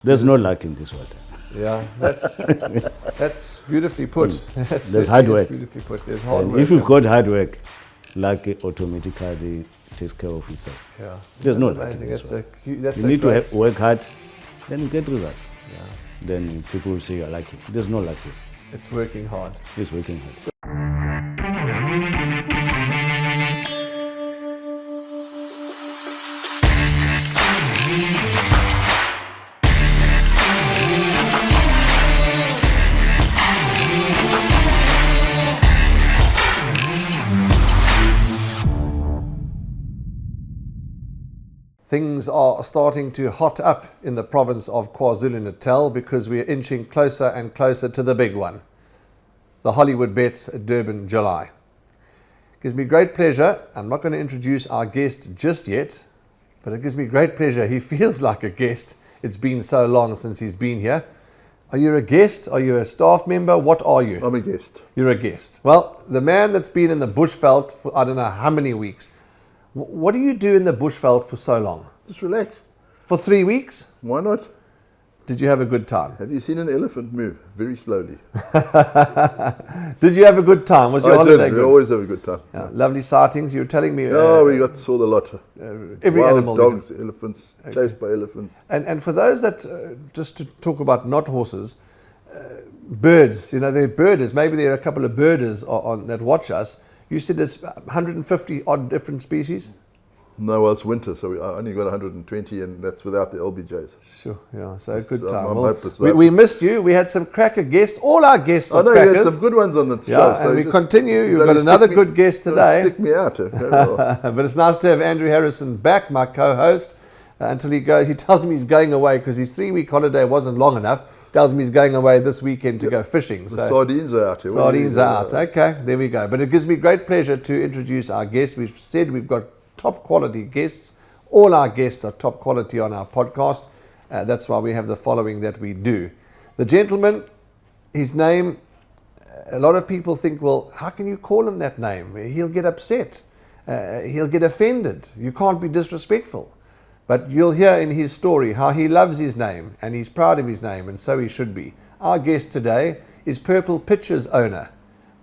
There's no luck in this water. Yeah, that's beautifully put. There's hard work. Beautifully put. There's hard And work. if you've got hard work, luck automatically takes care of itself. Yeah, There's no luck in amazing. this That's one. that's You a need great, to work hard, then you get results. Yeah, Then people will say you're lucky. There's no luck here. it's working hard. It's working hard. Things are starting to hot up in the province of KwaZulu-Natal because we are inching closer and closer to the big one, the Hollywood Bets Durban July. Gives me great pleasure. I'm not going to introduce our guest just yet, but it gives me great pleasure. He feels like a guest. It's been so long since he's been here. Are you a guest? Are you a staff member? What are you? I'm a guest. You're a guest. Well, the man that's been in the bushveld for I don't know how many weeks. What do you do in the bushveld for so long? Just relax. For 3 weeks? Why not? Did you have a good time? Have you seen an elephant move very slowly? Did you have a good time? Was your I holiday did. We good? always have a good time. Yeah, lovely sightings. You were telling me Oh, we saw the lot. every Wild animal. dogs, elephants, chased by elephants. And for those that, just to talk about not horses, birds, you know, they're birders. Maybe there are a couple of birders that watch us. You said there's 150 odd different species? No, well, it's winter, so I only got 120, and that's without the LBJs. Sure, yeah, so a good So time. I'm Well, hopeless we missed you. We had some cracker guests. All our guests I are know you had crackers. some good ones on the show. Yeah, and so we just continue. You've bloody got another stick me- good guest don't today. Stick me out. Well, But it's nice to have Andrew Harrison back, my co-host, until he goes. He tells me he's going away because his 3-week holiday wasn't long enough. Tells me he's going away this weekend to go fishing. the sardines are out here. What do you Sardines do? are out. Okay, there we go. But it gives me great pleasure to introduce our guest. We've said we've got top quality guests. All our guests are top quality on our podcast. That's why we have the following that we do. The gentleman, his name, a lot of people think, well, how can you call him that name? He'll get upset. He'll get offended. You can't be disrespectful. But you'll hear in his story how he loves his name and he's proud of his name, and so he should be. Our guest today is Purple Pictures owner,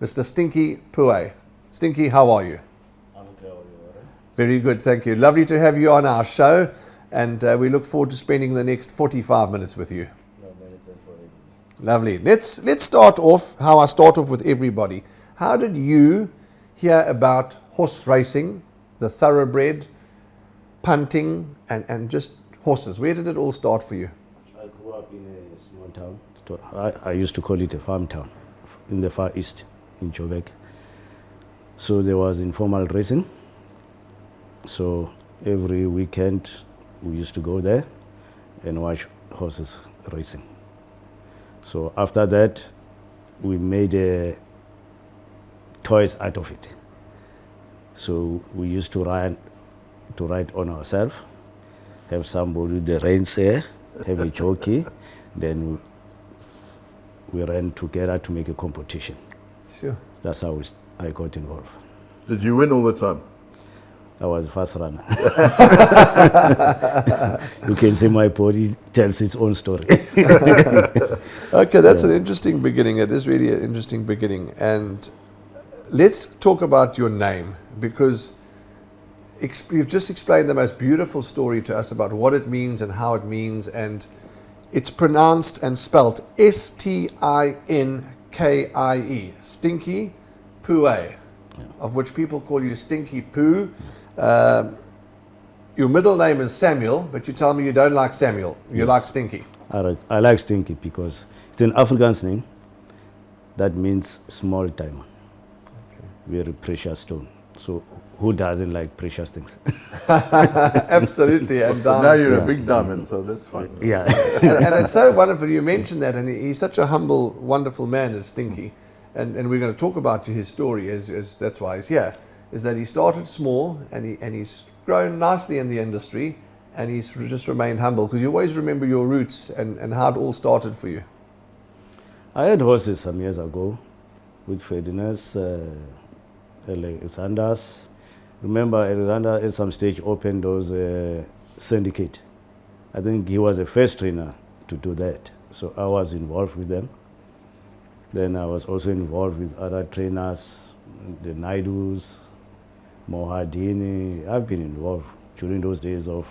Mr. Stinky Pue. Stinky, how are you? Very good, thank you. Lovely to have you on our show, and we look forward to spending the next 45 minutes with you. Lovely. Let's start off how I start off with everybody. How did you hear about horse racing, the thoroughbred, punting, and just horses? Where did it all start for you? I grew up in a small town. I used to call it a farm town in the Far East, in Joburg. So there was informal racing. So every weekend we used to go there and watch horses racing. So after that, we made toys out of it. So we used to ride on ourselves, have somebody with the reins here, have a jockey, then we ran together to make a competition. Sure. That's how I got involved. Did you win all the time? I was a fast runner. You can say my body tells its own story. Okay, that's an interesting beginning. It is really an interesting beginning. And let's talk about your name, because you've just explained the most beautiful story to us about what it means and how it means. And it's pronounced and spelt Stinkie, Stinky Pue, of which people call you Stinky Poo. Your middle name is Samuel, but you tell me you don't like Samuel. You Yes. like Stinky. I like Stinky because it's an Afrikaans name that means small diamond, very precious stone. So who doesn't like precious things? Absolutely. And Now you're Yeah. a big diamond, so that's fine. Yeah. and it's so wonderful you mentioned that, and he's such a humble, wonderful man as Stinky, and we're going to talk about his story as that's why he's here, is that he started small and he's grown nicely in the industry, and he's just remained humble, because you always remember your roots and how it all started for you. I had horses some years ago with Ferdinand, Alexander's. Remember, Alexander at some stage opened those syndicate. I think he was the first trainer to do that. So I was involved with them. Then I was also involved with other trainers, the Naidus, Mohadini. I've been involved during those days of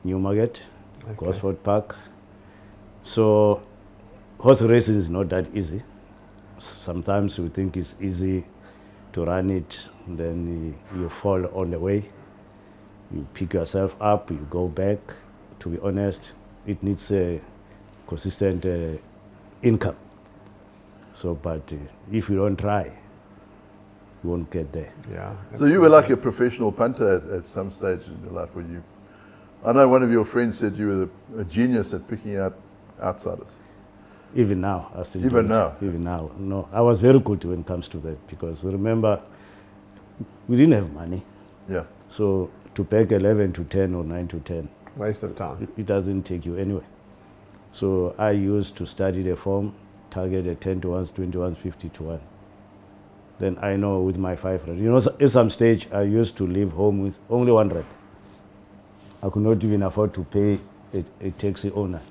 Newmarket, Gosford Park. So horse racing is not that easy. Sometimes you think it's easy to run it, then you fall on the way. You pick yourself up, you go back. To be honest, it needs a consistent income. So, but if you don't try, you won't get there. Yeah. So you were like a professional punter at some stage in your life, were you? I know one of your friends said you were a genius at picking out outsiders. Even now, I still Even do it. now? Even now. No, I was very good when it comes to that because remember, we didn't have money. Yeah. So to pack 11 to 10 or 9 to 10, Waste of time. it doesn't take you anywhere. So I used to study the form, target a 10 to 1, 21, 50 to 1. Then I know with my 5 rand. You know, at some stage, I used to leave home with only 1 rand. I could not even afford to pay a taxi owner.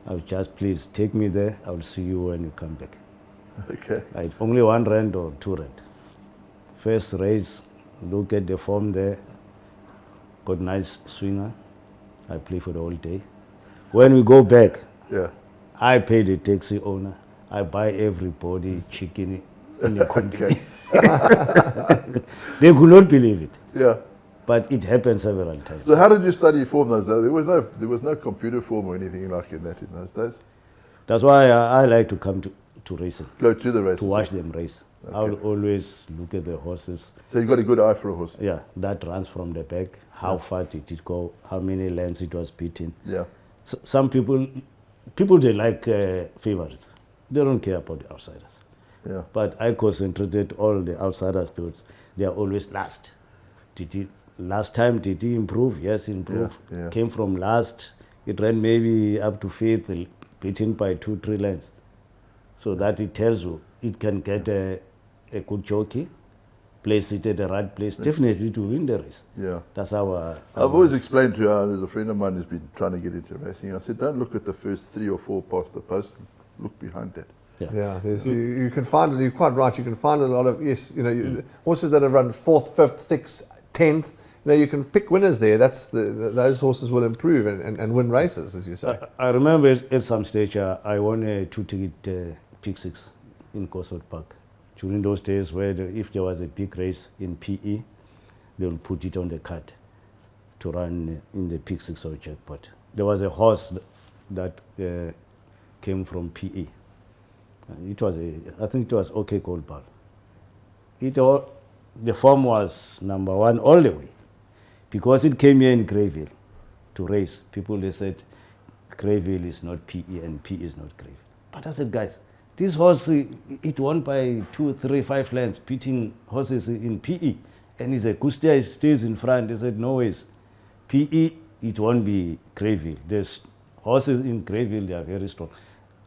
I would just, please take me there. I will see you when you come back. Okay. I had only 1 rand or 2 rand. First race, look at the form there. Got nice swinger. I play for the whole day. When we go back, Yeah. I pay the taxi owner. I buy everybody chicken in the company. They could not believe it, Yeah. but it happened several times. So how did you study form those days? There was no computer form or anything like that in those days. That's why I like to come to racing, Go to the races. to watch them race. I will always look at the horses. So you got a good eye for a horse. Yeah, that runs from the back. How far did it go? How many lengths it was beaten? Yeah. Some people they like favorites. They don't care about the outsiders. Yeah. But I concentrated all the outsiders because they are always last. Last time did he improve? Yes, he improved. Yeah, yeah. Came from last. It ran maybe up to fifth, beaten by 2-3 lengths. So that it tells you it can get a good jockey, place it at the right place, definitely to win the race. Yeah. That's our. I've always explained to her, there's a friend of mine who's been trying to get into racing. I said, don't look at the first 3 or 4 past the post. Look behind that. Yeah, you can find it. You're quite right. You can find a lot of horses that have run 4th, 5th, 6th, 10th. You can pick winners there. That's those horses will improve and win races, as you say. I remember at some stage I won a 2-ticket pick 6 in Gosford Park. During those days where if there was a big race in PE, they will put it on the card to run in the pick 6 or jackpot. There was a horse that came from PE. It was I think it was OK Gold Ball. The form was number 1 all the way. Because it came here in Greyville to race, people they said Greyville is not PE and PE is not Greyville. But I said, guys, this horse, it won by 2, 3, 5 lengths, beating horses in PE. And he said, Kustia stays in front. They said, no ways. PE, it won't be Greyville. There's horses in Greyville, they are very strong.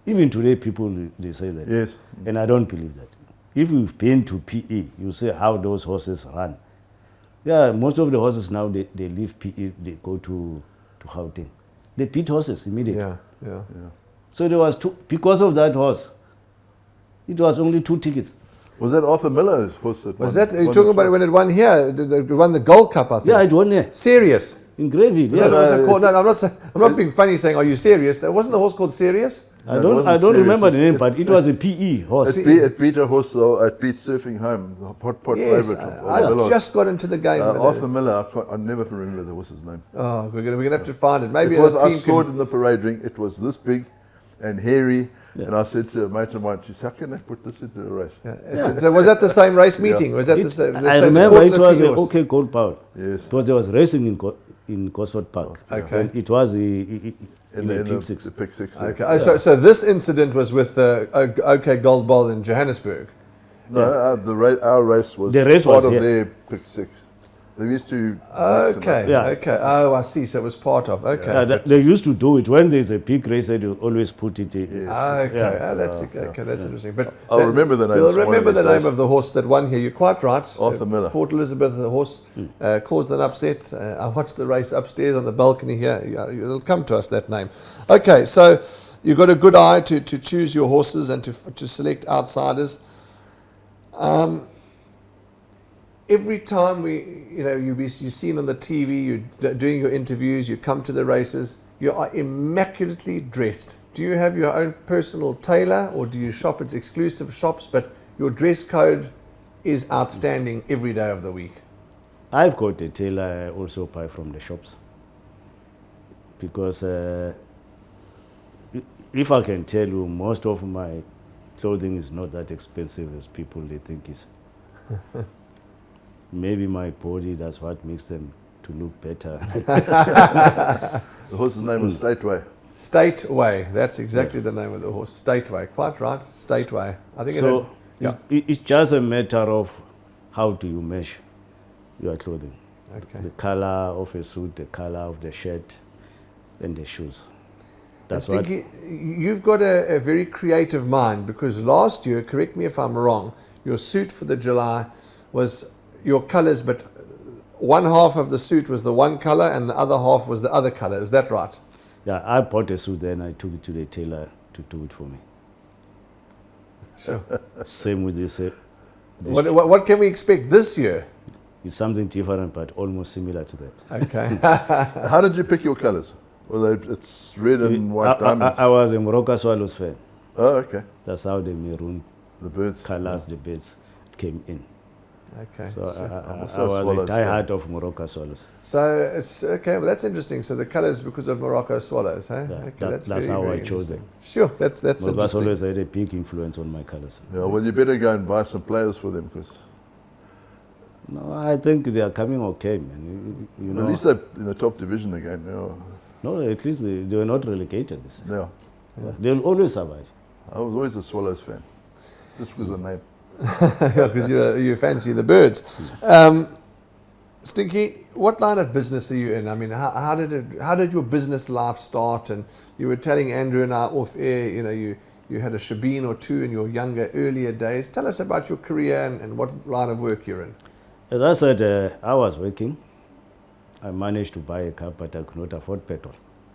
Even today, people, they say that. Yes. And I don't believe that. If you've been to PE, you see how those horses run. Yeah, most of the horses now, they leave PE, they go to Gauteng. They beat horses immediately. Yeah. So there was 2, because of that horse, it was only 2 tickets. Was that Arthur Miller's horse? That Was won- that, you're won talking the about fight? when it won here, it won the Gold Cup, I think? Yeah, it won here Serious. in Greyville. Was Yeah. that also called? No, I'm not being funny saying, are you serious? That wasn't the horse called Serious? I No, it don't wasn't remember serious. the name, but it was a PE horse. It beat a horse, it beat Surfing Home, the hot pot Yes, favourite. of I Miller's. just got into the game. Arthur Miller, I never can remember the horse's name. Oh, we're gonna have to find it. Maybe Because the I team saw it can. in the parade ring, it was this big and hairy, and I said to a mate of mine, she said, how can I put this into a race? Yeah. So was that the same race meeting? Was that the same? I remember it was Portland a horse? OK Gold Power. Yes. Because there was racing in Gosford Park. Okay. And it was In the the pick 6. the pick 6. there. Okay. Oh, so this incident was with OK Gold Ball in Johannesburg. No, our race was The race part was of here. their pick 6. They used to. mix them up. Okay, Yeah. okay. Oh, I see. So it was part of. Okay. They used to do it when there's a big race. They always put it in. Okay, Yeah. that's okay. That's interesting. But I'll remember the name You'll one of remember the these name days. of the horse that won here. You're quite right. Arthur Miller. Port Elizabeth, the horse caused an upset. I watched the race upstairs on the balcony here. It'll come to us, that name. Okay, so you've got a good eye to choose your horses and to select outsiders. Every time you're seen on the TV, you're doing your interviews, you come to the races, you are immaculately dressed. Do you have your own personal tailor or do you shop at exclusive shops? But your dress code is outstanding every day of the week. I've got a tailor I also buy from the shops because if I can tell you, most of my clothing is not that expensive as people they think is. Maybe my body, that's what makes them to look better. The horse's name was Stateway. Stateway, that's exactly the name of the horse. Stateway, quite right. Stateway. I think So yeah. it's just a matter of how do you measure your clothing. Okay. The color of a suit, the color of the shirt, and the shoes. And That's what. Stinky, you've got a very creative mind because last year, correct me if I'm wrong, your suit for the July was your colors, but one half of the suit was the one color and the other half was the other color. Is that right? Yeah, I bought a suit, then I took it to the tailor to do it for me. Sure. Same with this. What can we expect this year? It's something different, but almost similar to that. Okay. How did you pick your colours? Well, it's red and white diamonds. I was a Morocco Swallows fan. Oh, okay. That's how the maroon The birds. colors, the birds came in. Okay. So I'm I also a was a Swallows diehard of Morocco Swallows. So it's okay. Well, that's interesting. So the colors because of Morocco swallows, huh? Yeah, Okay, that's very, how very I chose interesting. them. Sure, that's Morocco interesting. Swallows had a big influence on my colors. Yeah, well, you better go and buy some players for them because No, I think they are coming okay, man. You know, at least they're in the top division again. no, at least they were not relegated. Yeah. They'll always survive. I was always a Swallows fan, just because of the name. Because you fancy the birds. Stinky, what line of business are you in? I mean, how did your business life start? And you were telling Andrew and I off air, you had a shebeen or two in your earlier days. Tell us about your career and what line of work you're in. As I said, I was working. I managed to buy a car, but I could not afford petrol.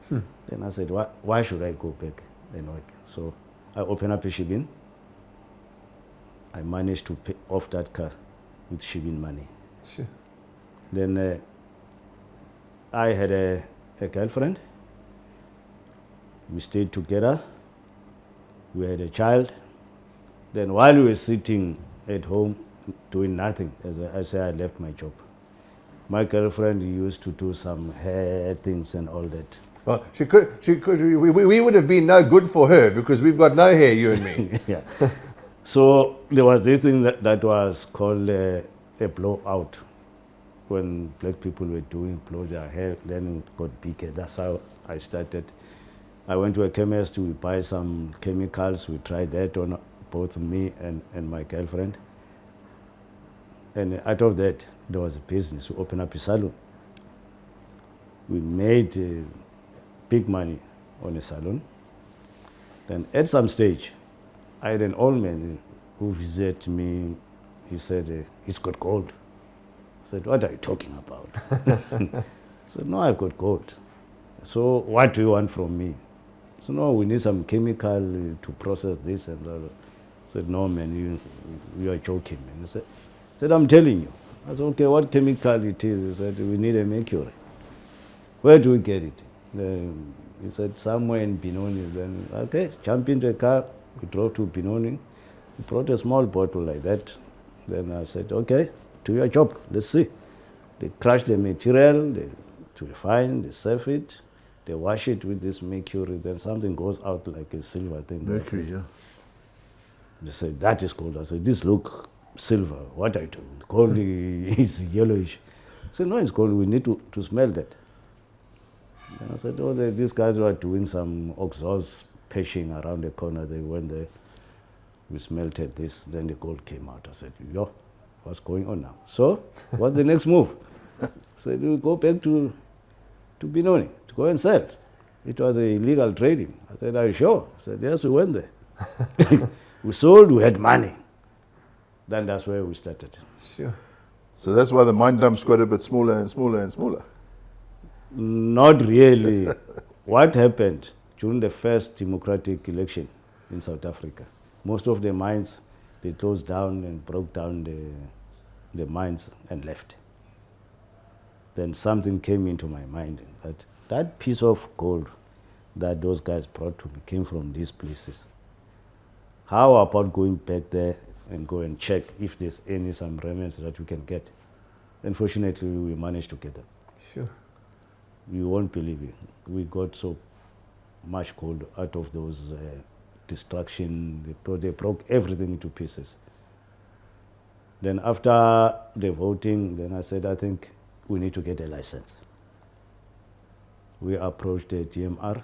Then I said, why should I go back and work? So I opened up a shebeen. I managed to pay off that car with shebeen money. Sure. Then I had a girlfriend. We stayed together. We had a child. Then while we were sitting at home doing nothing, as I say, I left my job. My girlfriend used to do some hair things and all that. Well, we would have been no good for her because we've got no hair, you and me. Yeah. So there was this thing that was called a blowout. When black people were blow their hair, then it got bigger. That's how I started. I went to a chemist, we buy some chemicals, we tried that on both me and my girlfriend. And out of that, there was a business. We opened up a salon. We made big money on a salon. Then at some stage, I had an old man who visited me. He said, he's got gold. I said, what are you talking about? I said, no, I've got gold. So what do you want from me? So no, we need some chemical to process this and that. I said, no, man, you are joking, man. I said, I'm telling you. I said, okay, what chemical it is? He said, we need a mercury. Where do we get it? He said, somewhere in Benoni. Then, okay, jump into a car, we drove to Benoni. We brought a small bottle like that. Then I said, okay, do your job, let's see. They crush the material, they refine, they serve it, they wash it with this mercury, then something goes out like a silver thing. Mercury, yeah. They said, that is gold. I said, this look silver, what I do? Gold is yellowish. I said, no, it's gold, we need to smell that. And I said, oh, these guys were doing some exhaust patching around the corner. They went there, we smelted this, then the gold came out. I said, yo, what's going on now? So, what's the next move? said, "We go back to Benoni to go and sell." It was a illegal trading. I said, "Are you sure?" I said, "Yes, we went there." We sold, we had money. Then that's where we started. Sure. So that's why the mine dumps got a bit smaller and smaller and smaller. Not really. What happened during the first democratic election in South Africa? Most of the mines, they closed down and broke down the mines and left. Then something came into my mind that piece of gold that those guys brought to me came from these places. How about going back there and go and check if there's some remnants that we can get? Unfortunately, we managed to get them. Sure. You won't believe it. We got so much gold out of those destruction. They broke everything into pieces. Then after the voting, then I said, I think we need to get a license. We approached the GMR.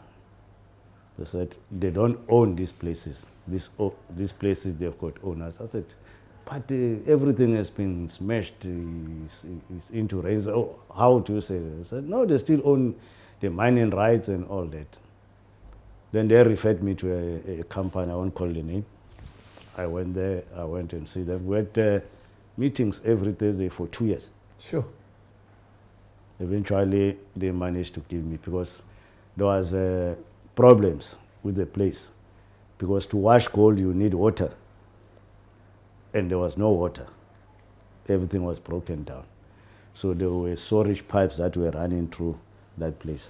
They said, they don't own these places. These places, they've got owners. I said, but everything has been smashed, it's into rains. Oh, how do you say that? I said, no, they still own the mining rights and all that. Then they referred me to a company, I won't call the name. I went there, I went and see them. We had meetings every Thursday for 2 years. Sure. Eventually, they managed to give me, because there was problems with the place. Because to wash gold, you need water. And there was no water. Everything was broken down. So there were storage pipes that were running through that place.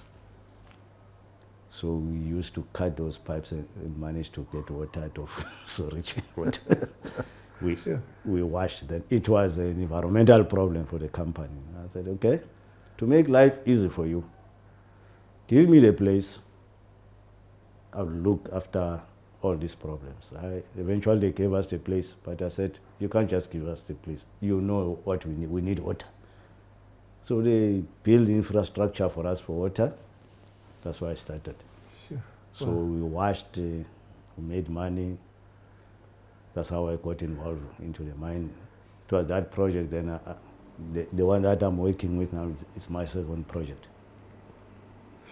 So we used to cut those pipes and managed to get water out of storage water. We washed them. It was an environmental problem for the company. I said, okay, to make life easy for you, give me the place. I'll look after all these problems. Eventually they gave us the place, but I said, you can't just give us the place. You know what we need. We need water. So they built infrastructure for us for water. That's why I started. Sure. So we washed, we made money. That's how I got involved into the mine. It was that project. Then the one that I'm working with now is my second project.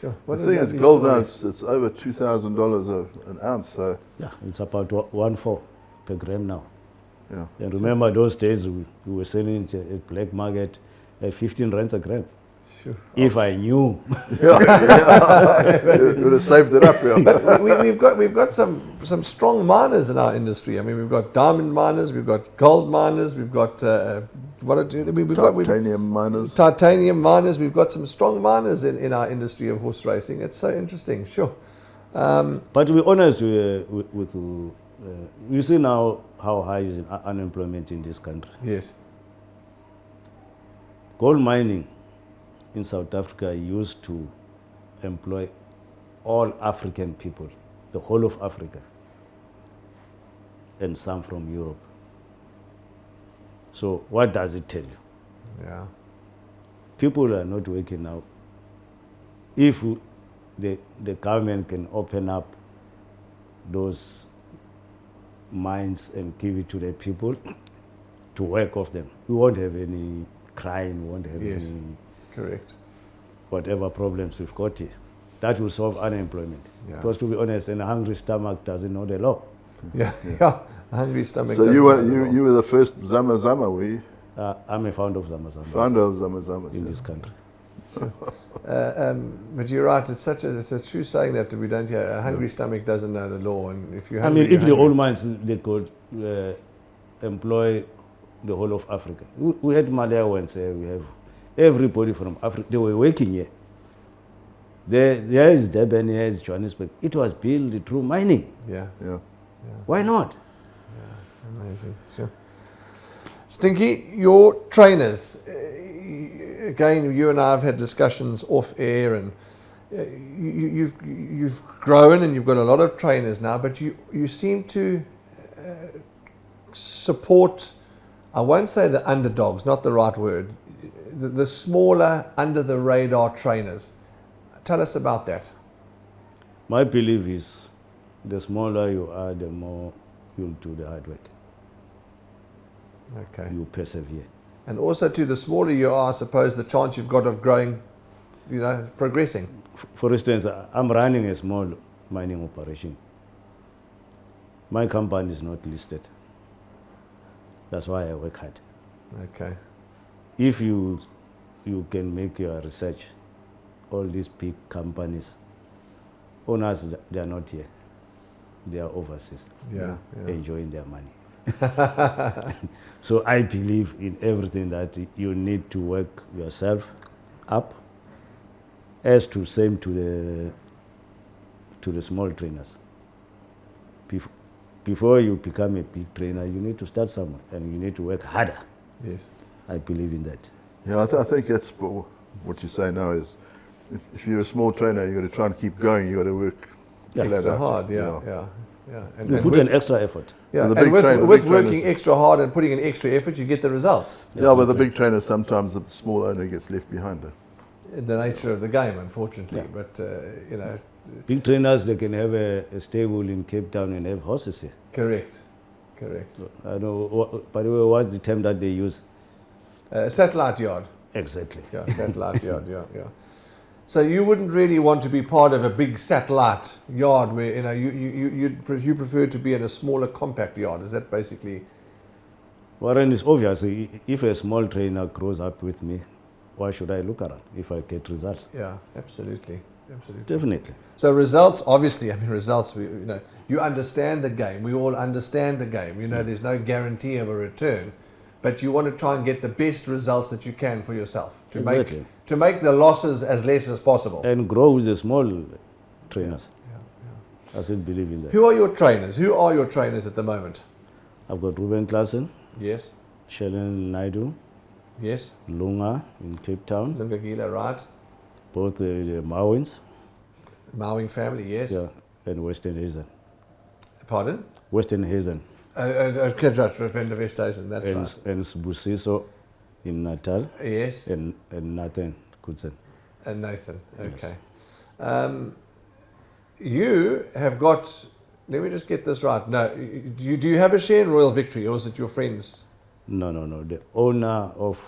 Sure. The thing is, gold now, it's over $2,000 an ounce. So yeah, it's about 1.4 per gram now. yeah. And remember those days we were selling it at black market at 15 rands a gram. Sure. If I knew. You would have saved it up. Yeah. We've got some strong miners in our industry. I mean, we've got diamond miners, we've got gold miners, we've got Titanium miners. Titanium miners. We've got some strong miners in our industry of horse racing. It's so interesting. Sure. But we're honest with you see now how high is unemployment in this country. Yes. Gold mining in South Africa used to employ all African people, the whole of Africa, and some from Europe. So what does it tell you? Yeah. People are not working now. If the government can open up those mines and give it to the people to work off them, we won't have any crime, we won't have Yes. any Correct. whatever problems we've got here. That will solve unemployment. Yeah. Because to be honest, a hungry stomach doesn't know the law. Yeah. Yeah. A hungry stomach. So doesn't you know the law. were the first Zama Zama, were you? I'm a founder of Zamazamba Founder of Zama Zama. in this country. But you're right. It's a true saying that we don't hear. A hungry stomach doesn't know the law, and if you I hungry, mean, if you're the old hungry. mines, they could employ the whole of Africa. We had Malawians, we have everybody from Africa. They were working here. There is Durban, here is Johannesburg. It was built through mining. Yeah. Yeah. Why not? Amazing. Sure. Stinky, your trainers. Again, you and I have had discussions off air, and you've grown and you've got a lot of trainers now. But you seem to support. I won't say the underdogs, not the right word. The smaller, under the radar trainers. Tell us about that. My belief is the smaller you are, the more you'll do the hard work. Okay. You persevere. And also, too, the smaller you are, I suppose, the chance you've got of growing, progressing. For instance, I'm running a small mining operation. My company is not listed. That's why I work hard. Okay. If you can make your research, all these big companies, owners, they are not here. They are overseas, Yeah. enjoying their money. So I believe in everything that you need to work yourself up, as to same to the small trainers. Before you become a big trainer, you need to start somewhere and you need to work harder. Yes. I believe in that. Yeah, I think that's what you say now is if you're a small trainer, you've got to try and keep going. You've got to work Yeah. flat Extra out. hard, yeah. And, You and put with, an extra effort. yeah, the and big with, trainer- with big working trainers- extra hard and putting in extra effort, you get the results. Yeah, but the big trainers, sometimes the small owner gets left behind. The nature of the game, unfortunately. Yeah. But, Big trainers, they can have a stable in Cape Town and have horses here. correct. So, I know, by the way, what's the term that they use? Satellite yard. Exactly. Yeah, satellite yard, yeah. So you wouldn't really want to be part of a big satellite yard where, you prefer to be in a smaller compact yard. Is that basically... Warren, it's obvious. If a small trainer grows up with me, why should I look around if I get results? Yeah, absolutely. Definitely. So results, obviously, results, you understand the game. We all understand the game. There's no guarantee of a return, but you want to try and get the best results that you can for yourself Exactly. to make the losses as less as possible. And grow with the small trainers. I still believe in that. Who are your trainers? Who are your trainers at the moment? I've got Ruben Klassen, Yes, Shellen Naidu, yes. Lunga in Cape Town, Lungagila, right? both the Mawins, Mowing family, yes. yeah, and Western Hazen. Pardon? Western Hazen Van der Westhuizen, that's and, right. and Busiso in Natal Yes, and Nathan Kudsen. and Nathan, okay. You have got, let me just get this right. No, do you have a share in Royal Victory, or is it your friends? No. The owner of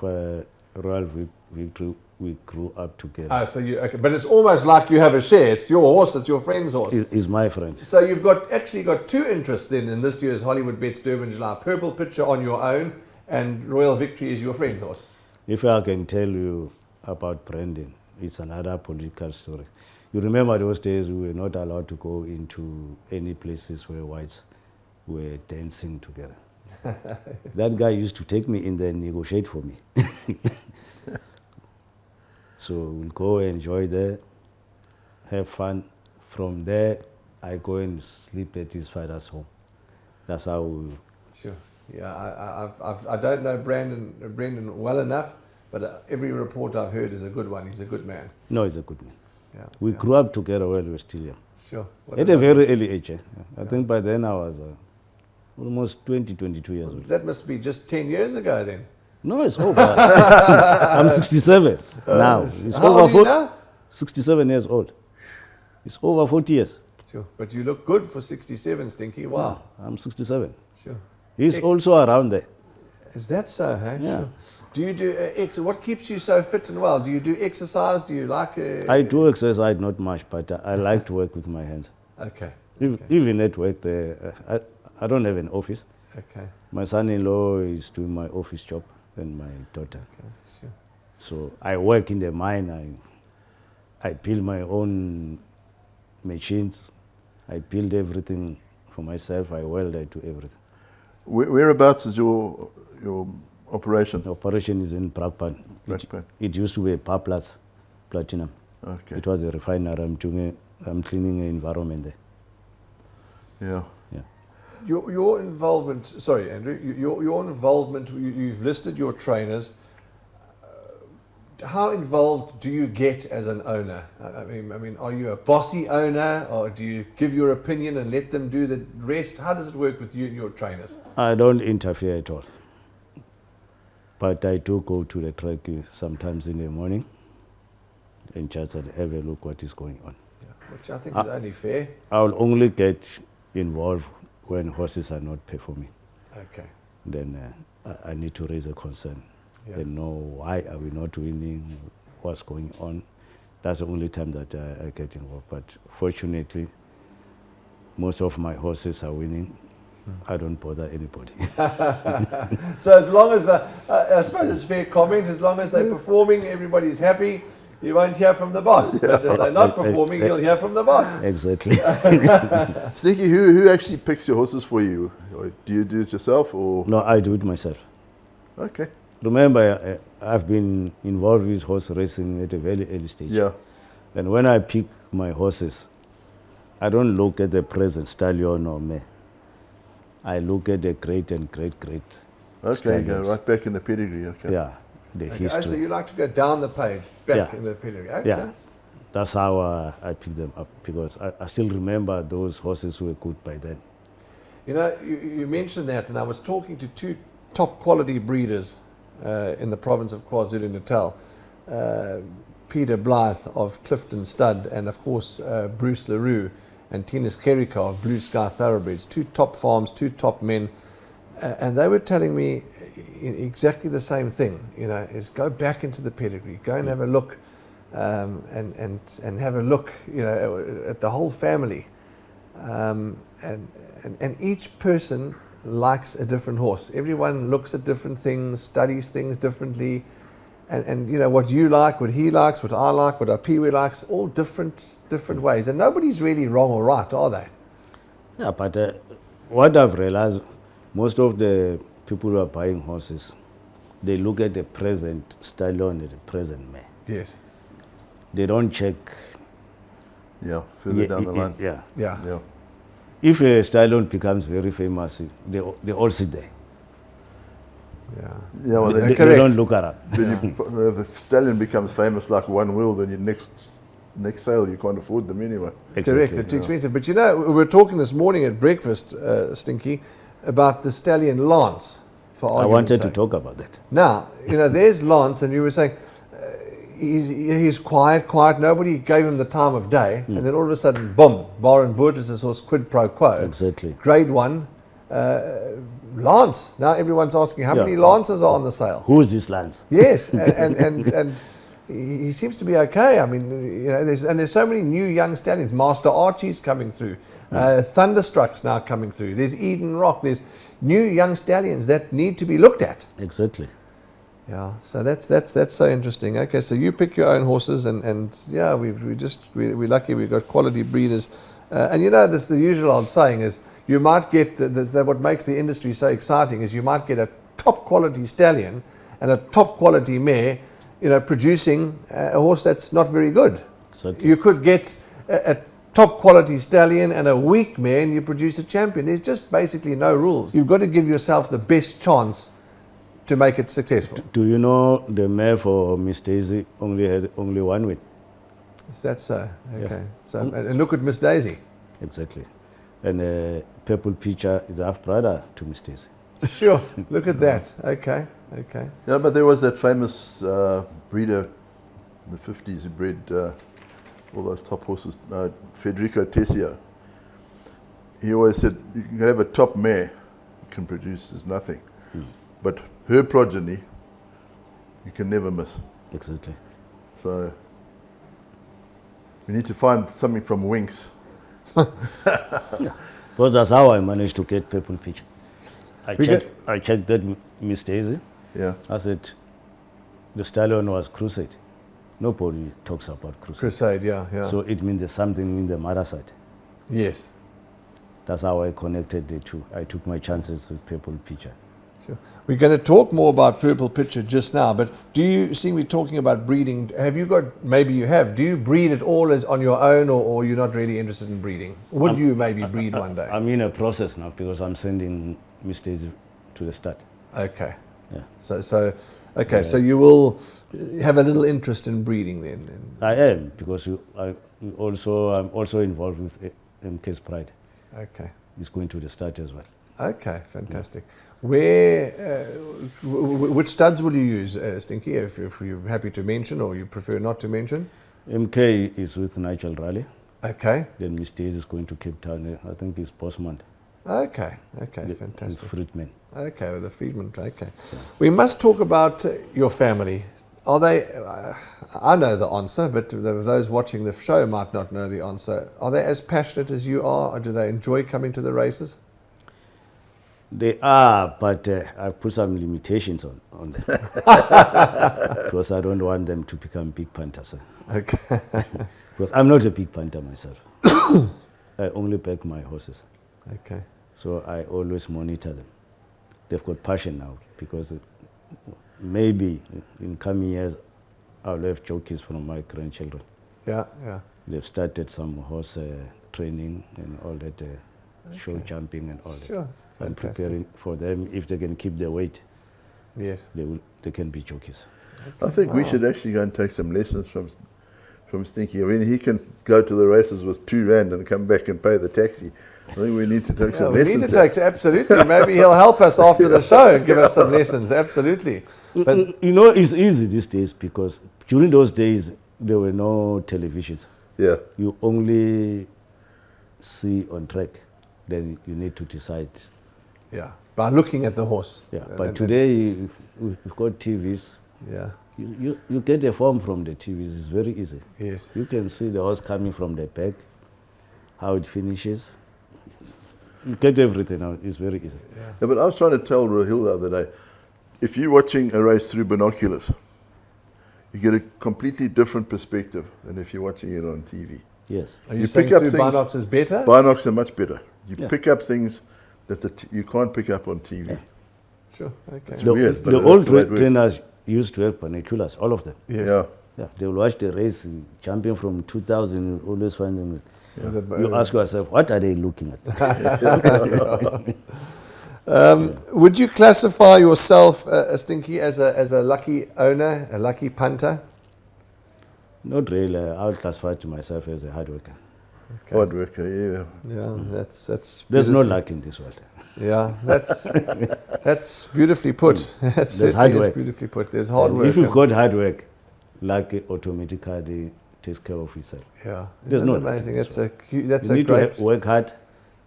Royal Victory, we grew up together. So okay, but it's almost like you have a share. It's your horse, it's your friend's horse. Is my friend. So you've actually got two interests then in this year's Hollywood Bets Durban July. Purple Picture on your own, and Royal Victory is your friend's horse. If I can tell you about Brendan, it's another political story. You remember those days we were not allowed to go into any places where whites were dancing together. That guy used to take me in there and negotiate for me. So we'll go enjoy there, have fun. From there, I go and sleep at his father's home. That's how we... Sure. Yeah, I don't know Brendan well enough, but every report I've heard is a good one. He's a good man. No, he's a good man. Yeah. We grew up together while we were still young. Sure. At a very early age. I think by then I was almost 22 years old. That must be just 10 years ago then. No, it's over. I'm 67 now. It's How over old are you now? 67 years old. It's over 40 years. Sure. But you look good for 67, Stinky. Wow. I'm 67. Sure. He's also around there. Is that so, hey? Yeah. Sure. Do you do what keeps you so fit and well? Do you do exercise? Do you like... I do exercise, not much, but I like to work with my hands. Okay. Even at work there, I don't have an office. Okay. My son-in-law is doing my office job and my daughter. Okay. Sure. So I work in the mine. I build my own machines. I build everything for myself. I weld, I do everything. Whereabouts is your operation? The operation is in Brakpan. Brakpan. It used to be a power plant, platinum. Okay. It was a refinery. I'm cleaning the environment there. Yeah. Your involvement, sorry, Andrew, your involvement, you've listed your trainers. How involved do you get as an owner? I mean, are you a bossy owner, or do you give your opinion and let them do the rest? How does it work with you and your trainers? I don't interfere at all. But I do go to the track sometimes in the morning and just have a look what is going on. Yeah, which I think is only fair. I'll only get involved when horses are not performing. Okay. Then I need to raise a concern. Yeah. They know why are we not winning, what's going on. That's the only time that I get involved. But fortunately, most of my horses are winning. I don't bother anybody. So as long as, I suppose it's a fair comment, as long as they're performing, everybody's happy, you won't hear from the boss. But if they're not performing, you'll hear from the boss. Exactly. Stinky, who actually picks your horses for you? Or do you do it yourself or? No, I do it myself. Okay. Remember, I've been involved with horse racing at a very early stage. Yeah. And when I pick my horses, I don't look at the present stallion or mare. I look at the great and great Okay, go stallions. right back in the pedigree. Okay. Yeah, the Okay. history. So you like to go down the page, back Yeah. in the pedigree. Okay. Yeah, that's how I pick them up, because I still remember those horses who were good by then. You know, you mentioned that, and I was talking to two top quality breeders in the province of KwaZulu-Natal. Peter Blythe of Clifton Stud, and of course Bruce LaRue and Tinus Gerika of Blue Sky Thoroughbreds. Two top farms, two top men. And they were telling me exactly the same thing, you know, is go back into the pedigree, go and have a look, and have a look, you know, at the whole family. And each person likes a different horse. Everyone looks at different things, studies things differently, and you know what you like, what he likes, what I like, what our Pee-wee likes, all different ways. And nobody's really wrong or right, are they? Yeah, but what I've realized, most of the people who are buying horses, they look at the present stallion and the present mare. Yes. They don't check. Yeah, further down the line. Yeah. Yeah. Yeah. If a stallion becomes very famous, they all sit there. Yeah. Yeah, well, They, then, they correct. don't look around. then the stallion becomes famous like one wheel, then your next sale you can't afford them anyway. Correct, Exactly. they're too expensive. But you know, we were talking this morning at breakfast, Stinky, about the stallion Lance. For I argument's wanted to sake. talk about that. Now, you know, there's Lance, and you were saying he's quiet, nobody gave him the time of day, and then all of a sudden, boom, Baron Boot is this horse quid pro quo. Exactly. Grade 1, Lance. Now everyone's asking how Yeah. many Lances are on the sale. Who's this Lance? Yes, and he seems to be okay. I mean, you know, there's so many new young stallions. Master Archie's coming through. Thunderstruck's now coming through. There's Eden Rock. There's new young stallions that need to be looked at. Exactly. Yeah, so that's so interesting. Okay, so you pick your own horses, and yeah, we're lucky we've got quality breeders. And you know, the usual old saying is you might get what makes the industry so exciting is you might get a top quality stallion and a top quality mare, you know, producing a horse that's not very good. Exactly. You could get a top quality stallion and a weak mare and you produce a champion. There's just basically no rules. You've got to give yourself the best chance to make it successful. Do you know the mare for Miss Daisy had only one win? Is that so? Okay. Yeah. So and look at Miss Daisy. Exactly. And Purple Pitcher is half brother to Miss Daisy. Sure. Look at that. Okay. Okay. Yeah, but there was that famous breeder in the 50s who bred all those top horses, Federico Tessio. He always said, you can have a top mare, you can produce as nothing. But her progeny, you can never miss. Exactly. So we need to find something from Winks. Because that's how I managed to get Purple Pitcher. I We checked that Miss Daisy. Yeah. I said, the stallion was Crusade. Nobody talks about Crusade. Crusade. Yeah. Yeah. So it means there's something in the mother side. yes. That's how I connected the two. I took my chances with Purple Pitcher. Sure. We're going to talk more about Purple Pitcher just now, but do you see we're talking about breeding? Have you got, maybe you have, do you breed it all as on your own or you're not really interested in breeding? Would you maybe breed one day? I'm in a process now because I'm sending Miss Daisy to the stud. Okay. Yeah. So you will have a little interest in breeding then. I am because I'm also involved with MK's Pride. Okay. He's going to the stud as well. Okay, fantastic. Where, which studs will you use, Stinky, if you're happy to mention or you prefer not to mention? MK is with Nigel Raleigh. Okay. Then Miss Daisy is going to Cape Town. I think it's Bosman. Okay, With fantastic. Friedman. Okay, with the Friedman. Okay, we must talk about your family. Are they? I know the answer, but those watching the show might not know the answer. Are they as passionate as you are, or do they enjoy coming to the races? They are, but I put some limitations on them because I don't want them to become big punters. Okay. Because I'm not a big punter myself. I only back my horses, Okay. so I always monitor them. They've got passion now because maybe in coming years I'll have jockeys from my grandchildren. Yeah, yeah. They've started some horse training and all that, show jumping and all that. Sure. I'm Fantastic. preparing for them. If they can keep their weight, Yes. they can be jockeys. I think we should actually go and take some lessons from Stinky. I mean, he can go to the races with R2 and come back and pay the taxi. I think we need to take Yeah, some we lessons. need to there. take, absolutely. Maybe he'll help us after the show and give us some lessons. Absolutely. But You know, it's easy these days because during those days there were no televisions. Yeah. You only see on track. Then you need to decide. yeah, by looking at the horse. Yeah. And- But and- today we've got TVs. Yeah. You get a form from the TVs. It's very easy. Yes. You can see the horse coming from the back, how it finishes. You get everything out. It's very easy. Yeah, but I was trying to tell Rahil the other day, if you're watching a race through binoculars, you get a completely different perspective than if you're watching it on TV. Yes. Are you, You saying pick up through things- binocs is better? Binocs are much better. You Yeah. pick up things that you can't pick up on TV. Yeah. Sure. Okay. It's weird, but the that's old the way it works. trainers used to have binoculars, all of them. Yes. Yeah. Yeah, they will watch the race, champion from 2000, you always find them. Was it- You ask yourself, what are they looking at? Would you classify yourself, Stinky, as a lucky owner, a lucky punter? Not really. I would classify to myself as a hard worker. Okay. Hard worker, yeah. Yeah, that's There's no beautiful. luck in this world. Yeah, that's beautifully put. That hard certainly is work. beautifully put. There's hard And work. if you've and- got hard work, luck automatically takes care of itself. yeah, there's isn't no that luck amazing? in That's a that's You a need great. to work hard,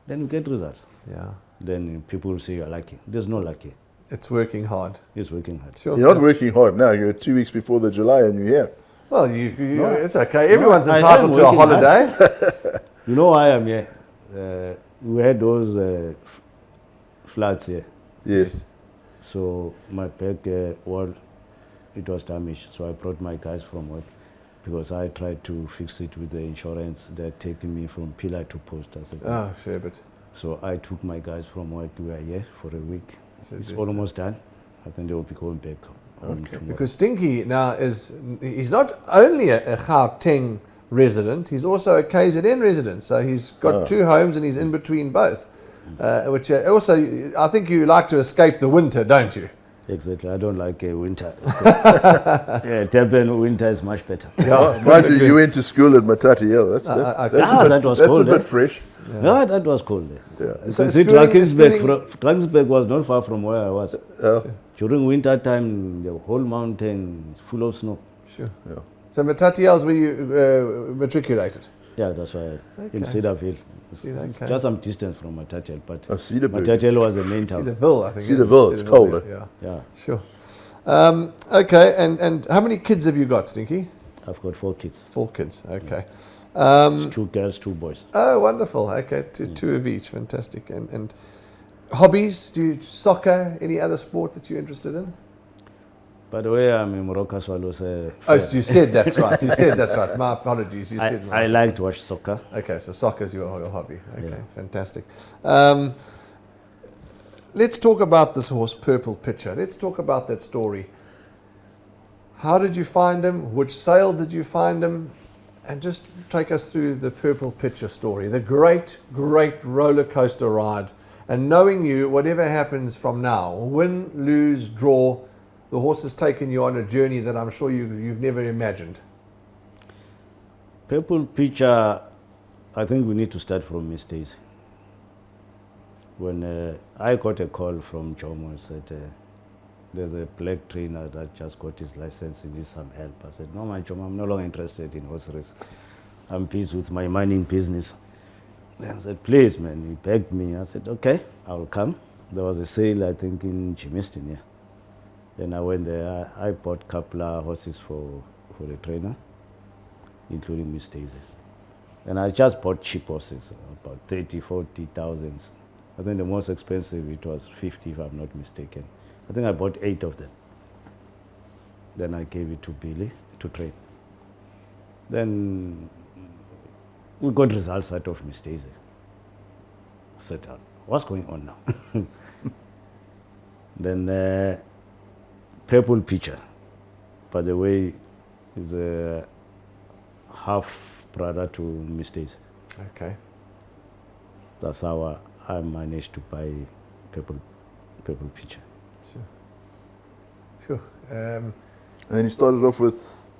then you get results. Yeah, Then people will say you're lucky. There's no lucky. it's working hard. It's working hard. Sure. You're not working hard now. You're 2 weeks before the July and you're here. Well, it's okay. Everyone's I am entitled to a working hard. holiday. You know why I'm here? We had those floods here. Yes. So my back wall, it was damaged. So I brought my guys from work because I tried to fix it with the insurance. They're taking me from pillar to post. I said, Oh, sure, but So I took my guys from work. We are here for a week. So It's just, almost done. I think they will be going back home tomorrow. because Stinky now he's not only a Gauteng resident, he's also a KZN resident. So he's got two homes and he's in between both. Which also, I think you like to escape the winter, don't you? Exactly. I don't like winter. Yeah, Durban winter is much better. Mind you, you went to school at Matati Hill. That's I- that's Ah, a bit, that was that's cold, a bit eh? fresh. Yeah, that was cold there. Yeah. You So can see schooling- Drakensberg was not far from where I was. Yeah. During winter time, the whole mountain is full of snow. Sure. Yeah. So Matatiel's where you matriculated? Yeah, that's why in Cedarville. See, okay. Just some distance from Matatiel, but Cedarburg. Matatiel was the main town. Cedarville, I think. it is. Cedarville, it's colder. Yeah. Yeah, Sure. Okay, and how many kids have you got, Stinky? I've got 4 kids. 4 kids. Okay. It's 2 girls, 2 boys. Oh, wonderful. Okay, two of each. Fantastic. And hobbies? Do you soccer? Any other sport that you're interested in? By the way, I'm in Moroka Swallows. Oh, so you said that's right. You said that's right. My apologies. You said I like to watch soccer. Okay, so soccer's your hobby. Okay, Yeah. fantastic. Let's talk about this horse, Purple Pitcher. Let's talk about that story. How did you find him? Which sale did you find him? And just take us through the Purple Pitcher story, the great, great roller coaster ride. And knowing you, whatever happens from now, win, lose, draw, the horse has taken you on a journey that I'm sure you've never imagined. Purple Pitcher, I think we need to start from Miss Daisy. When I got a call from Jomo and said, there's a black trainer that just got his license, he needs some help. I said, no, man, Jomo, I'm no longer interested in horse race. I'm busy with my mining business. Then I said, please, man. He begged me. I said, okay, I'll come. There was a sale, I think, in Chimiston, yeah. Then I went there. I bought a couple of horses for the trainer, including Miss Daisy. And I just bought cheap horses, about 30, 40,000. I think the most expensive, it was 50, if I'm not mistaken. I think I bought 8 of them. Then I gave it to Billy to train. Then we got results out of Miss Daisy. I said, what's going on now? Then Purple Pitcher, by the way, is a half brother to Miss Daisy. Okay. That's how I managed to buy Purple Pitcher. Sure. And then he started off with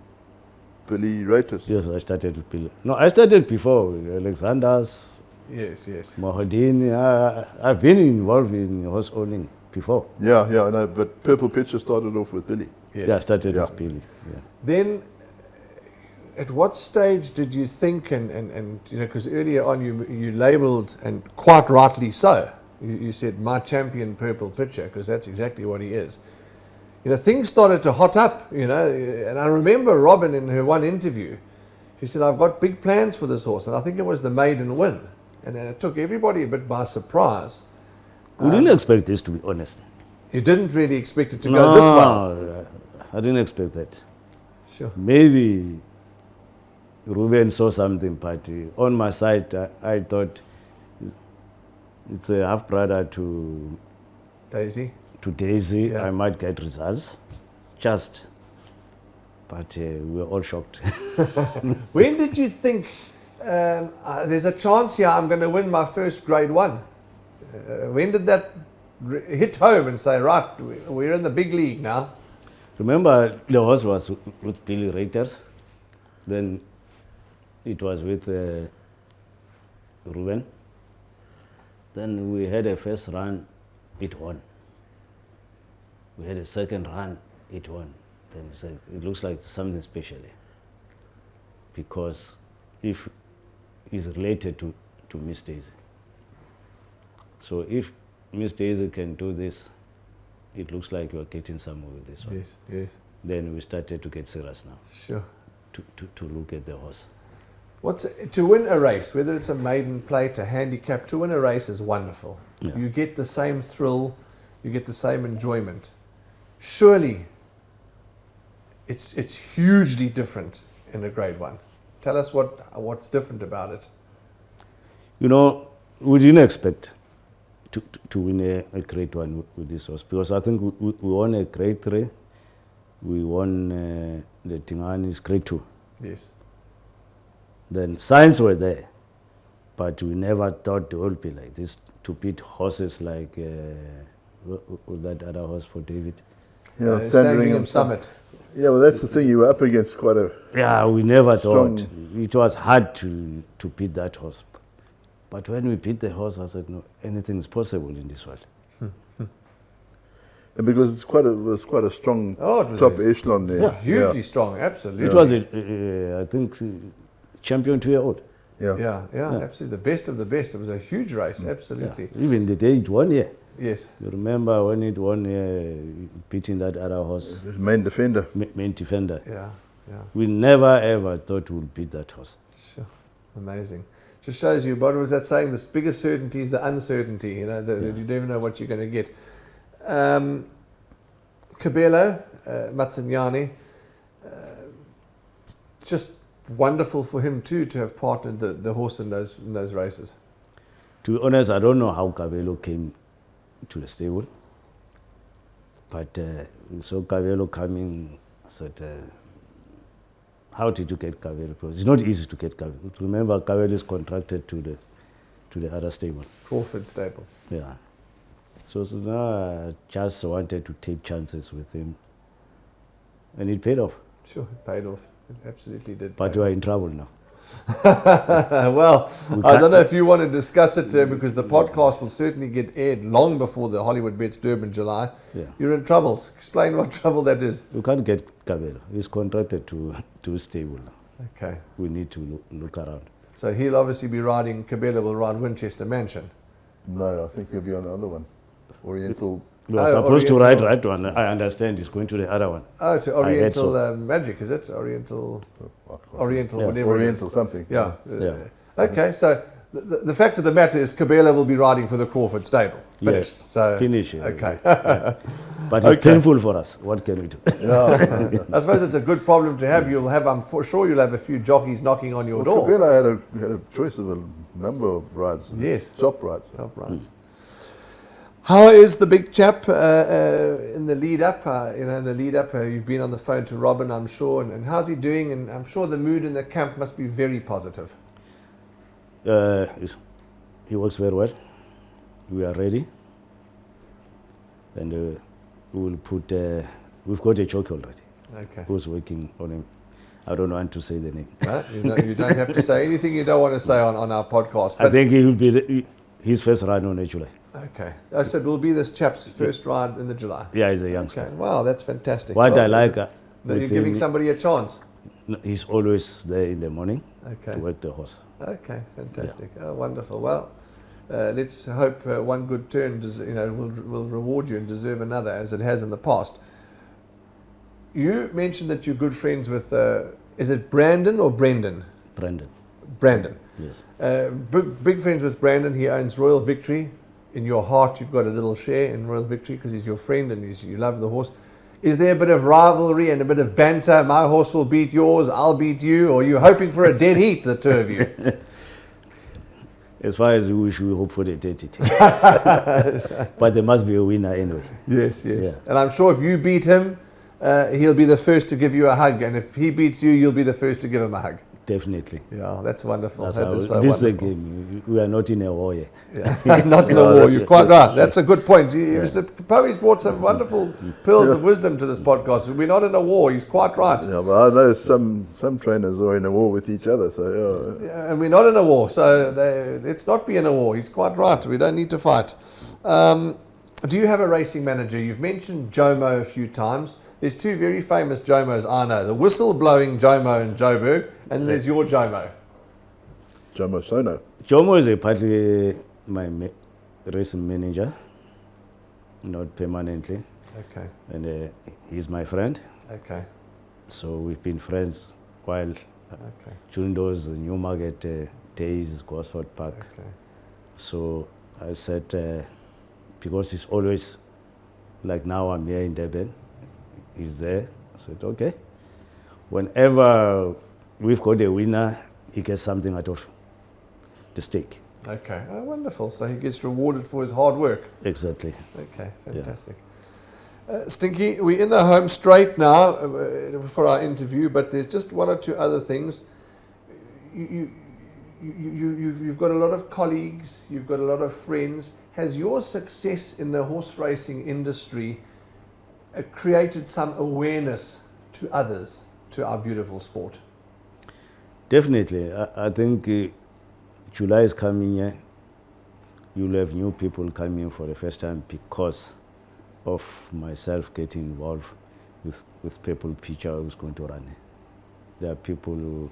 Billy Raiters. Yes, I started with Billy. No, I started before with Alexander's, Yes. Mohadini. I've been involved in horse owning before. Yeah, I know, but Purple Pitcher started off with Billy. Yes. Yeah, I started Yeah. with Billy. Yeah. Then, at what stage did you think, and you know, because earlier on you labelled, and quite rightly so, you said my champion Purple Pitcher, because that's exactly what he is. You know, things started to hot up, you know, and I remember Robin in her one interview, she said, I've got big plans for this horse, and I think it was the maiden win. And then it took everybody a bit by surprise. We didn't expect this, to be honest. You didn't really expect it to go this well. No, I didn't expect that. Sure. Maybe Ruben saw something, but on my side, I thought it's a half brother to Daisy. Daisy. Yeah. I might get results, but we were all shocked. When did you think there's a chance here I'm going to win my first Grade 1? When did that hit home and say, right, we're in the big league now? Remember, the horse was with Billy Raiters, then it was with Ruben. Then we had a first run, it won. We had a second run, it won. Then we said, it looks like something special here. Because if it's related to Miss Daisy. So if Miss Daisy can do this, it looks like you're getting somewhere with this one. Yes. Then we started to get serious now, Sure. to look at the horse. To win a race, whether it's a maiden plate, a handicap, to win a race is wonderful. Yeah. You get the same thrill, you get the same enjoyment. Surely, it's hugely different in a Grade 1. Tell us what's different about it. You know, we didn't expect to win a Grade 1 with this horse, because I think we won a Grade 3, we won the Tingani's Grade 2. Yes. Then signs were there, but we never thought it would be like this, to beat horses like that other horse for David. Yeah, Sandringham Summit. Yeah, well, that's the thing. You were up against quite a. Yeah, we never Strong. thought. It was hard to beat that horse. But when we beat the horse, I said, no, anything is possible in this world. And because it was quite a strong Oh, it was top echelon there. Yeah. Hugely strong, absolutely. It was, I think, champion 2-year-old. Yeah. Yeah, absolutely. The best of the best. It was a huge race, absolutely. Even the day it won, yeah. Yes. You remember when it won, beating that other horse, His main defender. main defender. Yeah. We never ever thought we would beat that horse. Sure. Amazing. Just shows you, what was that saying? The biggest certainty is the uncertainty, you know, that you never know what you're going to get. Cabello, Mazziniani, just wonderful for him too to have partnered the horse in those races. To be honest, I don't know how Cabello came to the stable, but we saw Cabello coming. I said, how did you get Cabello? Because it's not easy to get Cabello. Remember, Cabello is contracted to the other stable. Crawford stable. Yeah. So now I just wanted to take chances with him, and it paid off. Sure, it paid off. It absolutely did. But pay we are in trouble now. Well, I don't know if you want to discuss it because the podcast will certainly get aired long before the Hollywood Bets Durban July. Yeah. You're in trouble. Explain what trouble that is. You can't get Cabello. He's contracted to a stable now. Okay. We need to look around. So he'll obviously be riding, Cabela will ride Winchester Mansion. No, I think he'll be on the other one. Oriental. We are Oh, supposed to ride Oriental. right one. I understand he's going to the other one. Oh, to I heard Oriental so. Magic, is it? Oriental, Yeah, whatever Oriental it is. something. Yeah. Yeah. Okay, so the fact of the matter is Cabela will be riding for the Crawford stable. Finished. Yes, So finish it. Okay. Yeah. But it's Okay. painful for us. What can we do? Yeah. I suppose it's a good problem to have. I'm for sure you'll have a few jockeys knocking on your door. Cabela had a choice of a number of rides. Yes. Top rides. Top rides. How is the big chap in the lead up? You've been on the phone to Robin, I'm sure, and how's he doing? And I'm sure the mood in the camp must be very positive. He works very well. We are ready. And we will put, we've got a jockey already Okay. who's working on him. I don't want to say the name. No, you don't have to say anything you don't want to say on our podcast. I But think he will be his first ride on July. okay. I said will be this chap's first ride in the July. Yeah, he's a youngster. Okay. Wow, that's fantastic. What Well, I like no, with you're giving him, somebody a chance. he's always there in the morning Okay. to work the horse. Okay, fantastic. Oh, wonderful. Well, let's hope one good turn will reward you and deserve another, as it has in the past. You mentioned that you're good friends with, is it Brandon or Brendan? Brandon, Brandon. yes. Big friends with Brandon. He owns Royal Victory. In your heart, you've got a little share in Royal Victory because he's your friend and you love the horse. Is there a bit of rivalry and a bit of banter? My horse will beat yours, I'll beat you, or are you hoping for a dead heat, the two of you? As far as we wish, we hope for the identity. But there must be a winner anyway. Yes, yes. Yeah. And I'm sure if you beat him, he'll be the first to give you a hug. And if he beats you, you'll be the first to give him a hug. Definitely. Yeah, that's wonderful. That's That how is so this is a wonderful. game. We are not in a war yet. Yeah. Not in a war, you're quite right. That's a good point. Mr. Powey's brought some wonderful pearls of wisdom to this podcast. We're not in a war, he's quite right. Yeah, but I know some trainers are in a war with each other. So Yeah, and we're not in a war, so let's not be in a war. He's quite right. We don't need to fight. Do you have a racing manager? You've mentioned Jomo a few times. There's two very famous Jomos I know. The whistle-blowing Jomo in Joburg, and then there's your Jomo. Jomo Sono. Jomo is partly my racing manager, not permanently. Okay, And he's my friend. okay, So we've been friends while okay, during those Newmarket days, Gosford Park. okay. So I said, because he's always, like now I'm here in Durban, he's there. I said, okay. Whenever we've got a winner, he gets something out of the stake. Okay, oh, wonderful. So he gets rewarded for his hard work. Exactly. Okay, fantastic. Stinky, we're in the home straight now for our interview, but there's just one or two other things. You've got a lot of colleagues, you've got a lot of friends. Has your success in the horse racing industry created some awareness to others, to our beautiful sport? Definitely. I think July is coming here. You'll have new people coming for the first time because of myself getting involved with Purple Pitcher who's going to run it. There are people who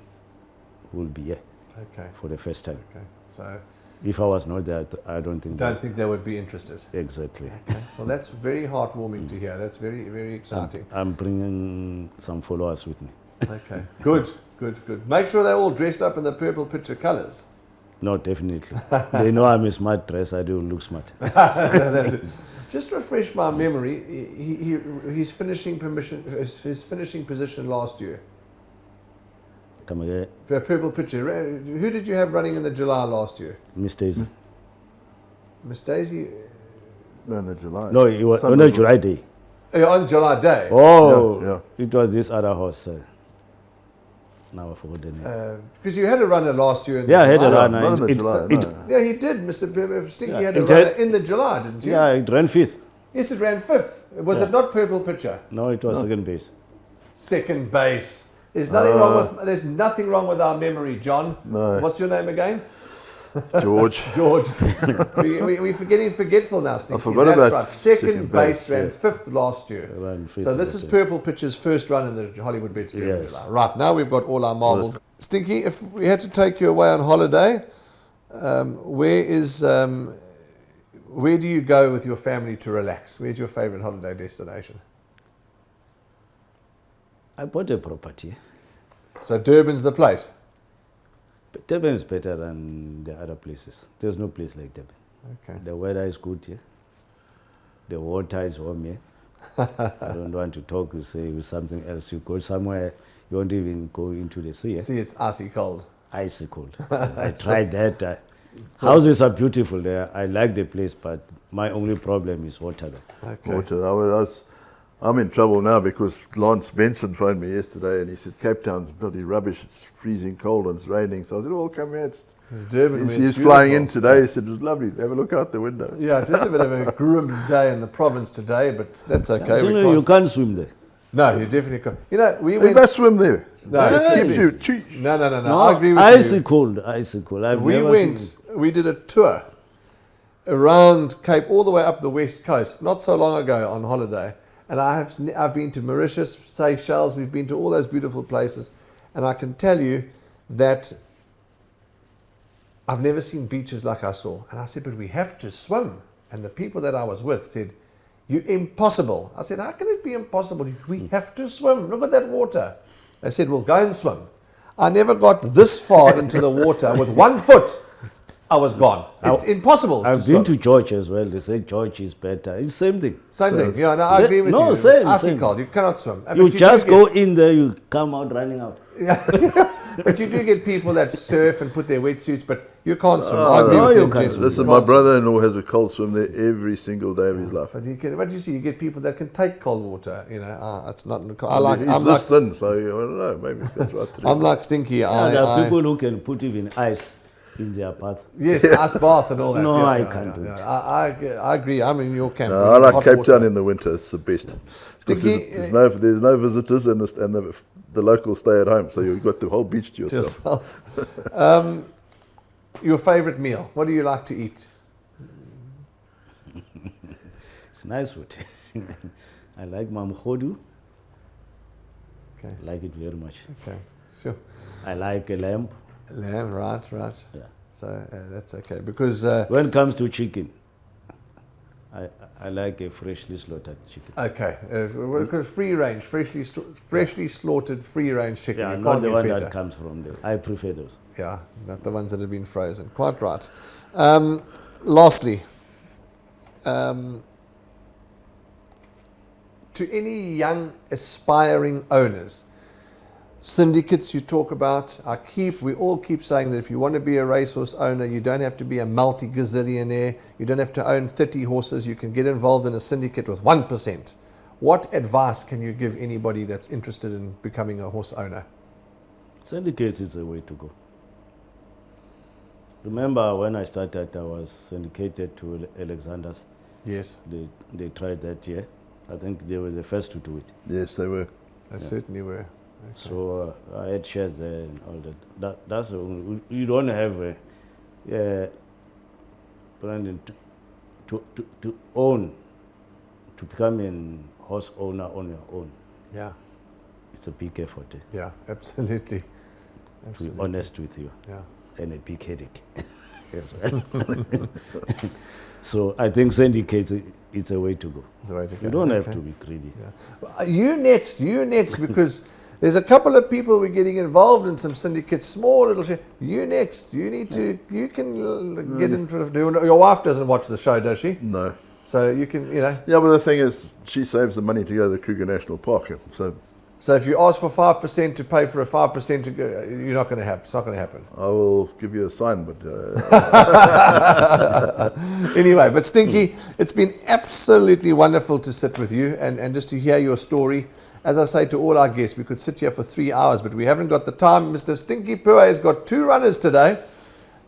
will be here Okay, for the first time. okay. So If I was not there, I don't think. don't think they would be interested. Exactly. Okay. Well, that's very heartwarming to hear. That's very, very exciting. I'm bringing some followers with me. Okay, good, good, good. Make sure they're all dressed up in the Purple Pitcher colours. No, definitely. They know I'm a smart dress. I do look smart. Just refresh my memory. His finishing position last year. Come again, Purple Pitcher. Who did you have running in the July last year? Miss Daisy. Miss Daisy. No, in the July. No, it was on Sunday. a July day. On July Day. Oh, Yeah, it was this other horse. Now I forgot the name. Because you had a runner last year. In Yeah, I the had a July. runner. not in the It- July, it- no. Yeah, he did. Mr. Stinky Yeah, had a it runner had- in the July, didn't you? Yeah, it ran fifth. Yes, it ran fifth. Was Yeah. it not Purple Pitcher? No, it was second base. Second base. There's nothing wrong with our memory, John. No. What's your name again? George. George. We're getting forgetful now, Stinky. I forgot That's about right. Second second base, base, ran yeah. fifth last year. Ran fifth So this last is year. Purple Pitch's first run in the Hollywood Bets Grand Yes. July. Right, now we've got all our marbles. Stinky, if we had to take you away on holiday, where do you go with your family to relax? Where's your favorite holiday destination? I bought a property. So Durban's the place. But Durban is better than the other places. There's no place like Durban. Okay. The weather is good here. The water is warm here. I don't want to talk, you say with something else. You go somewhere, you won't even go into the sea. See, it's icy cold. Icy cold. I tried that. Houses are beautiful there. I like the place, but my only problem is water there. Okay. Water. I'm in trouble now because Lance Benson phoned me yesterday and he said Cape Town's bloody rubbish. It's freezing cold and it's raining. So I said, "Oh, come here." It's Durban. where He's it's flying in beautiful. today. He said it was lovely. Have a look out the window. Yeah, it is a bit of a grim day in the province today, but that's okay. You We know, can't- you can't swim there. No, you definitely can't. You know, we You went. must swim there. No, it keeps please. you cheap. No. No, I agree with icy you. cold, icy cold. I've We never went. seen- We did a tour around Cape, all the way up the west coast, not so long ago on holiday. And I've been to Mauritius, Seychelles. We've been to all those beautiful places, and I can tell you that I've never seen beaches like I saw. And I said, but we have to swim. And the people that I was with said, "You impossible." I said, "How can it be impossible? We have to swim. Look at that water." They said, "Well, go and swim." I never got this far into the water with 1 foot. I was gone. It's impossible to I've swim. been to George as well. They say George is better. It's same thing. Same thing. Yeah, no, I agree with No, you. same, Icy same. cold. You cannot swim. But You do just get- go in there, you come out running out. But you do get people that surf and put their wetsuits, but you can't swim. Oh, I agree no, with you you, can't gentlemen. swim. You Listen, can't my brother-in-law has a cold swim there every single day of his life. But you see, you get people that can take cold water. You know, it's not. He's I'm this like thin, so I don't know. Maybe that's right. to do. I'm like Stinky. There are people who can put even ice in their path. Yes, ice bath and all that. No, yeah, I yeah, can't do it. I agree. I'm in your camp. No, We I need like hot Cape water. Town in the winter. It's the best. Because Stinky, there's no visitors and the locals stay at home, so you've got the whole beach to to yourself. yourself. Your favorite meal? What do you like to eat? It's nice food. I like mamkhodu. Okay. I like it very much. Okay, sure. I like a lamb. Lamb, right. Yeah. So that's okay because When it comes to chicken, I like a freshly slaughtered chicken. okay, because free range, freshly slaughtered free range chicken. Yeah, you not can't the get one better. that comes from there. I prefer those. Yeah, not the ones that have been frozen. Quite right. Lastly, to any young aspiring owners, syndicates you talk about, we all keep saying that if you want to be a racehorse owner, you don't have to be a multi-gazillionaire, you don't have to own 30 horses, you can get involved in a syndicate with 1%. What advice can you give anybody that's interested in becoming a horse owner? Syndicates is the way to go. Remember when I started, I was syndicated to Alexander's. Yes, They tried that year. I think they were the first to do it. Yes, they were. they certainly were. Okay. So I had shares there and all that. That's the only, you don't have Brandon to own, to become a horse owner on your own. Yeah, It's a big effort. yeah, absolutely. To be honest with you, Yeah. and a big headache as well. So I think syndicates, it's a way to go. Is the way to go. You don't have Okay. to be greedy. Yeah. You next, because there's a couple of people we're getting involved in some syndicates, small little shit. You next. You need to, you can get into it. Your wife doesn't watch the show, does she? No. So you can, Yeah, but the thing is, she saves the money to go to the Kruger National Park. So if you ask for 5% to pay for a 5% to go, you're not going to have, it's not going to happen. I will give you a sign, but Anyway, but Stinky, it's been absolutely wonderful to sit with you and just to hear your story. As I say to all our guests, we could sit here for 3 hours, but we haven't got the time. Mr. Stinky Pua has got 2 runners today.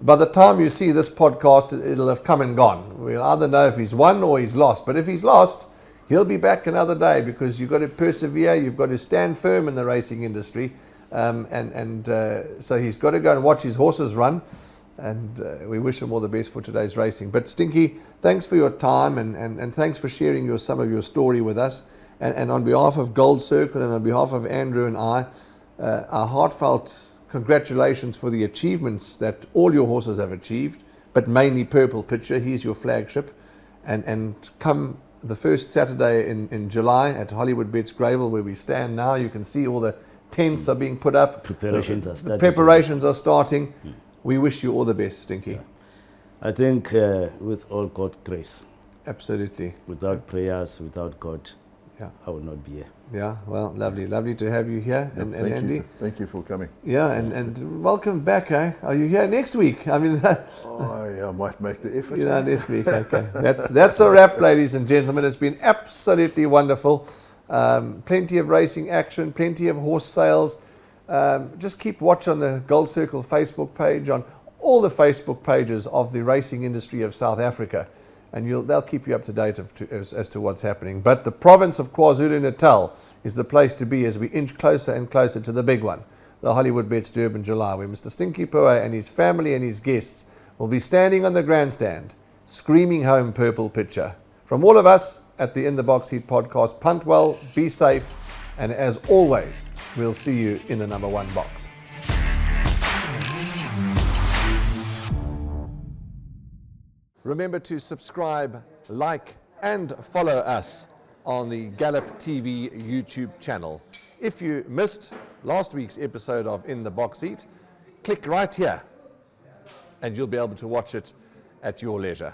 By the time you see this podcast, it'll have come and gone. We'll either know if he's won or he's lost. But if he's lost, he'll be back another day because you've got to persevere. You've got to stand firm in the racing industry. So he's got to go and watch his horses run. And we wish him all the best for today's racing. But Stinky, thanks for your time and thanks for sharing some of your story with us. And on behalf of Gold Circle and on behalf of Andrew and I, our heartfelt congratulations for the achievements that all your horses have achieved, but mainly Purple Pitcher. He's your flagship. And come the first Saturday in July at Hollywood Bets Gravel, where we stand now, you can see all the tents are being put up. Preparations are starting. The preparations are starting. We wish you all the best, Stinky. Yeah. I think with all God's grace, Absolutely. without prayers, without God, Yeah. I would not be here. Yeah, well, lovely to have you here. And Andy. Thank you for coming. Yeah, and welcome back, eh? Are you here next week? I mean, I might make the effort. next week, okay. That's a wrap, ladies and gentlemen. It's been absolutely wonderful. Plenty of racing action, plenty of horse sales. Just keep watch on the Gold Circle Facebook page, on all the Facebook pages of the racing industry of South Africa, and they'll keep you up to date as to what's happening. But the province of KwaZulu-Natal is the place to be as we inch closer and closer to the big one, the Hollywood Bets Durban July, where Mr. Stinky Pua and his family and his guests will be standing on the grandstand, screaming home Purple Pitcher. From all of us at the In the Box Seat podcast, punt well, be safe, and as always, we'll see you in the number one box. Remember to subscribe, like, and follow us on the Gallop TV YouTube channel. If you missed last week's episode of In the Box Seat, click right here, and you'll be able to watch it at your leisure.